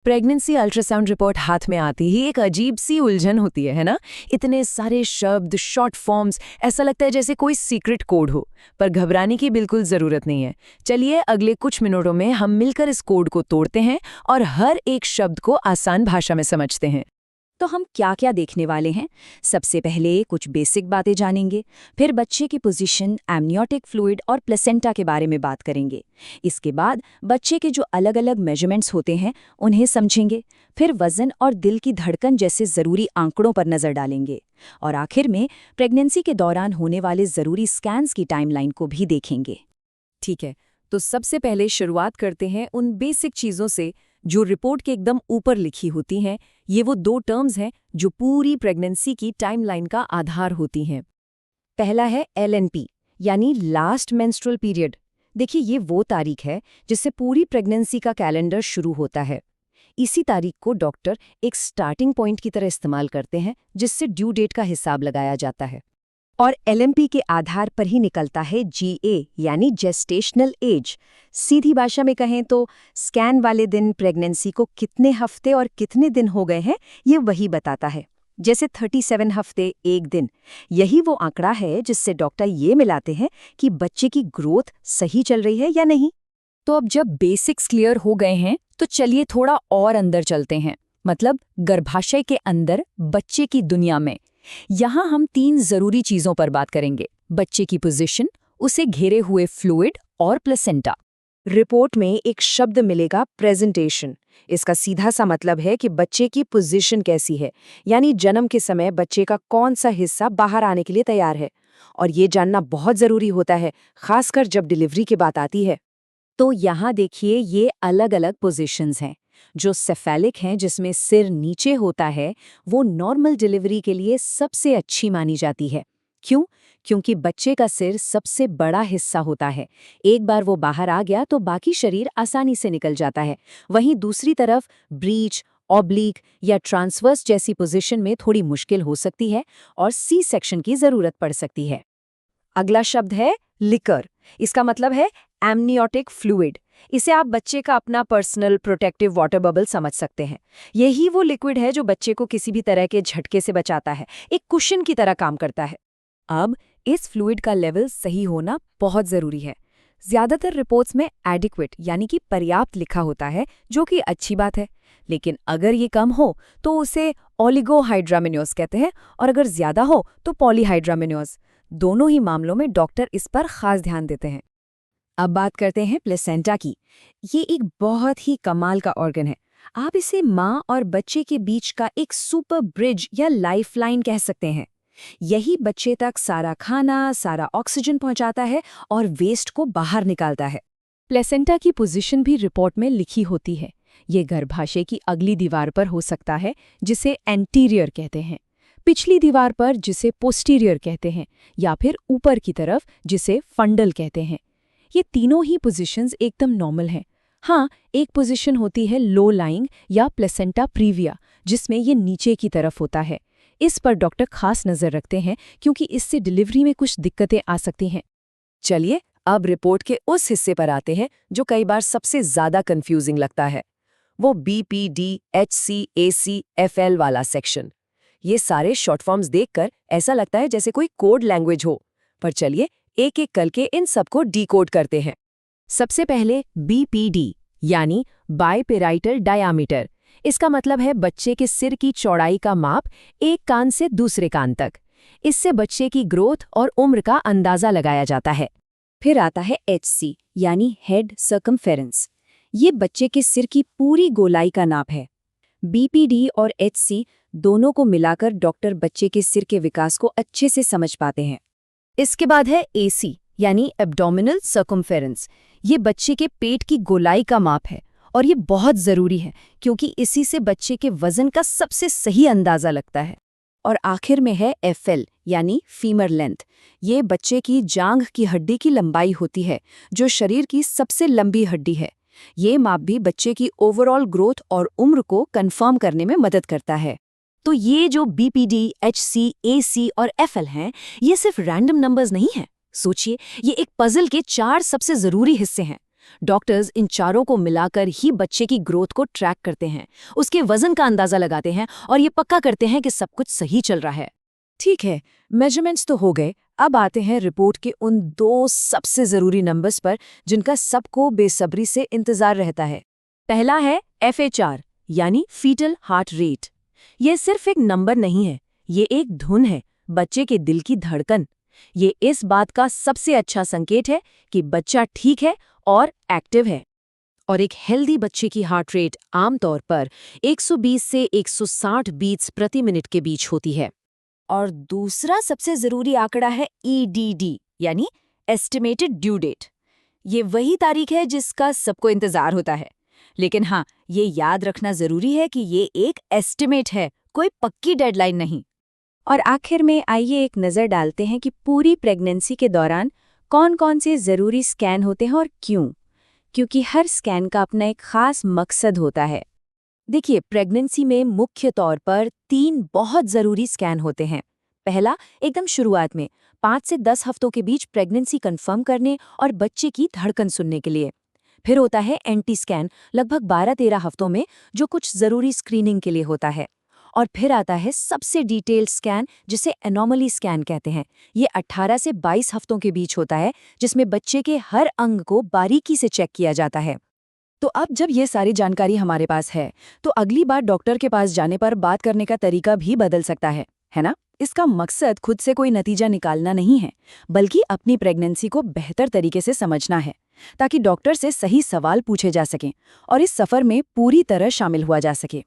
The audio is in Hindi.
प्रेगनेंसी अल्ट्रासाउंड रिपोर्ट हाथ में आती ही एक अजीब सी उलझन होती है ना। इतने सारे शब्द, शॉर्ट फॉर्म्स, ऐसा लगता है जैसे कोई सीक्रेट कोड हो। पर घबराने की बिल्कुल जरूरत नहीं है। चलिए अगले कुछ मिनटों में हम मिलकर इस कोड को तोड़ते हैं और हर एक शब्द को आसान भाषा में समझते हैं। तो हम क्या क्या देखने वाले हैं? सबसे पहले कुछ बेसिक बातें जानेंगे, फिर बच्चे की पोजीशन, एमनियोटिक फ्लूइड और प्लेसेंटा के बारे में बात करेंगे। इसके बाद बच्चे के जो अलग अलग मेजरमेंट्स होते हैं उन्हें समझेंगे, फिर वजन और दिल की धड़कन जैसे ज़रूरी आंकड़ों पर नज़र डालेंगे, और आखिर में प्रेगनेंसी के दौरान होने वाले ज़रूरी स्कैन्स की टाइमलाइन को भी देखेंगे। ठीक है, तो सबसे पहले शुरुआत करते हैं उन बेसिक चीज़ों से जो रिपोर्ट के एकदम ऊपर लिखी होती हैं। ये वो दो टर्म्स हैं जो पूरी प्रेगनेंसी की टाइमलाइन का आधार होती हैं। पहला है LNP, यानी लास्ट मेंस्ट्रुअल पीरियड। देखिए, ये वो तारीख है जिससे पूरी प्रेगनेंसी का कैलेंडर शुरू होता है। इसी तारीख को डॉक्टर एक स्टार्टिंग पॉइंट की तरह इस्तेमाल करते हैं, जिससे ड्यू डेट का हिसाब लगाया जाता है। और LMP के आधार पर ही निकलता है GA, यानी जेस्टेशनल एज। सीधी भाषा में कहें तो स्कैन वाले दिन प्रेगनेंसी को कितने हफ्ते और कितने दिन हो गए हैं, ये वही बताता है। जैसे 37 हफ्ते 1 दिन। यही वो आंकड़ा है जिससे डॉक्टर ये मिलाते हैं कि बच्चे की ग्रोथ सही चल रही है या नहीं। तो अब जब बेसिक्स क्लियर हो गए हैं तो चलिए थोड़ा और अंदर चलते हैं, मतलब गर्भाशय के अंदर बच्चे की दुनिया में। यहाँ हम 3 जरूरी चीजों पर बात करेंगे: बच्चे की पोजीशन, उसे घेरे हुए फ्लूइड और प्लेसेंटा। रिपोर्ट में एक शब्द मिलेगा, प्रेजेंटेशन। इसका सीधा सा मतलब है कि बच्चे की पोजीशन कैसी है, यानी जन्म के समय बच्चे का कौन सा हिस्सा बाहर आने के लिए तैयार है। और ये जानना बहुत जरूरी होता है, खासकर जब डिलीवरी की बात आती है। तो यहाँ देखिए, ये अलग अलग पोजीशंस हैं। जो सेफेलिक हैं, जिसमें सिर नीचे होता है, वो नॉर्मल डिलीवरी के लिए सबसे अच्छी मानी जाती है। क्यों? क्योंकि बच्चे का सिर सबसे बड़ा हिस्सा होता है। एक बार वो बाहर आ गया तो बाकी शरीर आसानी से निकल जाता है। वहीं दूसरी तरफ ब्रीच, ऑब्लिक या ट्रांसवर्स जैसी पोजीशन में थोड़ी मुश्किल हो सकती है और सी सेक्शन की जरूरत पड़ सकती है। अगला शब्द है लिकर। इसका मतलब है एमनियोटिक फ्लूइड। इसे आप बच्चे का अपना पर्सनल प्रोटेक्टिव वाटर बबल समझ सकते हैं। यही वो लिक्विड है जो बच्चे को किसी भी तरह के झटके से बचाता है, एक कुशन की तरह काम करता है। अब इस फ्लूइड का लेवल सही होना बहुत जरूरी है। ज्यादातर रिपोर्ट्स में एडिक्वेट यानी कि पर्याप्त लिखा होता है, जो कि अच्छी बात है। लेकिन अगर ये कम हो तो उसे ओलिगोहाइड्रामिनोज कहते हैं, और अगर ज्यादा हो तो पॉलीहाइड्रामिनोज। दोनों ही मामलों में डॉक्टर इस पर खास ध्यान देते हैं। अब बात करते हैं प्लेसेंटा की। ये एक बहुत ही कमाल का ऑर्गन है। आप इसे माँ और बच्चे के बीच का एक सुपर ब्रिज या लाइफलाइन कह सकते हैं। यही बच्चे तक सारा खाना, सारा ऑक्सीजन पहुंचाता है और वेस्ट को बाहर निकालता है। प्लेसेंटा की पोजीशन भी रिपोर्ट में लिखी होती है। ये गर्भाशय की अगली दीवार पर हो सकता है, जिसे एंटीरियर कहते हैं, पिछली दीवार पर जिसे पोस्टीरियर कहते हैं, या फिर ऊपर की तरफ जिसे फंडल कहते हैं। ये तीनों ही पोजीशंस एकदम नॉर्मल हैं। हाँ, एक पोजीशन होती है लो लाइंग या प्लेसेंटा प्रीविया, जिसमें ये नीचे की तरफ होता है। इस पर डॉक्टर खास नजर रखते हैं क्योंकि इससे डिलीवरी में कुछ दिक्कतें आ सकती हैं। चलिए अब रिपोर्ट के उस हिस्से पर आते हैं जो कई बार सबसे ज्यादा कंफ्यूजिंग लगता है, वो BPD HCACFL वाला सेक्शन। ये सारे शॉर्ट फॉर्म्स देखकर ऐसा लगता है जैसे कोई कोड लैंग्वेज हो, पर चलिए एक एक करके इन सबको डीकोड करते हैं। सबसे पहले BPD यानी बाइपेराइटल डायामीटर। इसका मतलब है बच्चे के सिर की चौड़ाई का माप एक कान से दूसरे कान तक। इससे बच्चे की ग्रोथ और उम्र का अंदाजा लगाया जाता है। फिर आता है HC यानी हेड सर्कमफेरेंस। ये बच्चे के सिर की पूरी गोलाई का नाप है। BPD और HC दोनों को मिलाकर डॉक्टर बच्चे के सिर के विकास को अच्छे से समझ पाते हैं। इसके बाद है AC यानी एब्डोमिनल सर्कमफेरेंस। ये बच्चे के पेट की गोलाई का माप है और ये बहुत ज़रूरी है क्योंकि इसी से बच्चे के वजन का सबसे सही अंदाज़ा लगता है। और आखिर में है FL यानी फीमर लेंथ। ये बच्चे की जांघ की हड्डी की लंबाई होती है, जो शरीर की सबसे लंबी हड्डी है। ये माप भी बच्चे की ओवरऑल ग्रोथ और उम्र को कंफर्म करने में मदद करता है। तो ये जो BPD, HC, AC और FL हैं, ये सिर्फ रैंडम नंबर्स नहीं हैं। सोचिए, ये एक पजल के 4 सबसे ज़रूरी हिस्से हैं। डॉक्टर्स इन चारों को मिलाकर ही बच्चे की ग्रोथ को ट्रैक करते हैं, उसके वजन का अंदाजा लगाते हैं और ये पक्का करते हैं कि सब कुछ सही चल रहा है। ठीक है, मेजरमेंट्स तो हो गए, अब आते हैं रिपोर्ट के उन 2 सबसे ज़रूरी नंबर्स पर जिनका सबको बेसब्री से इंतज़ार रहता है। पहला है FHR यानी फीटल हार्ट रेट। ये सिर्फ एक नंबर नहीं है, ये एक धुन है, बच्चे के दिल की धड़कन। ये इस बात का सबसे अच्छा संकेत है कि बच्चा ठीक है और एक्टिव है। और एक हेल्दी बच्चे की हार्ट रेट आमतौर पर 120 से 160 बीट्स प्रति मिनट के बीच होती है। और दूसरा सबसे ज़रूरी आंकड़ा है EDD यानी एस्टिमेटेड ड्यू डेट। ये वही तारीख है जिसका सबको इंतज़ार होता है। लेकिन हाँ, ये याद रखना ज़रूरी है कि ये एक एस्टिमेट है, कोई पक्की डेडलाइन नहीं। और आखिर में आइए एक नज़र डालते हैं कि पूरी प्रेगनेंसी के दौरान कौन-कौन से ज़रूरी स्कैन होते हैं और क्यों, क्योंकि हर स्कैन का अपना एक खास मकसद होता है। देखिए, प्रेगनेंसी में मुख्य तौर पर 3 बहुत ज़रूरी स्कैन होते हैं। पहला, एकदम शुरुआत में 5 से 10 हफ्तों के बीच प्रेगनेंसी कंफर्म करने और बच्चे की धड़कन सुनने के लिए। फिर होता है एंटी स्कैन लगभग 12-13 हफ्तों में, जो कुछ ज़रूरी स्क्रीनिंग के लिए होता है। और फिर आता है सबसे डिटेल्ड स्कैन, जिसे एनोमली स्कैन कहते हैं। ये 18 से 22 हफ्तों के बीच होता है, जिसमें बच्चे के हर अंग को बारीकी से चेक किया जाता है। तो अब जब ये सारी जानकारी हमारे पास है, तो अगली बार डॉक्टर के पास जाने पर बात करने का तरीका भी बदल सकता है ना? इसका मकसद खुद से कोई नतीजा निकालना नहीं है, बल्कि अपनी प्रेगनेंसी को बेहतर तरीके से समझना है, ताकि डॉक्टर से सही सवाल पूछे जा सकें और इस सफ़र में पूरी तरह शामिल हुआ जा सके।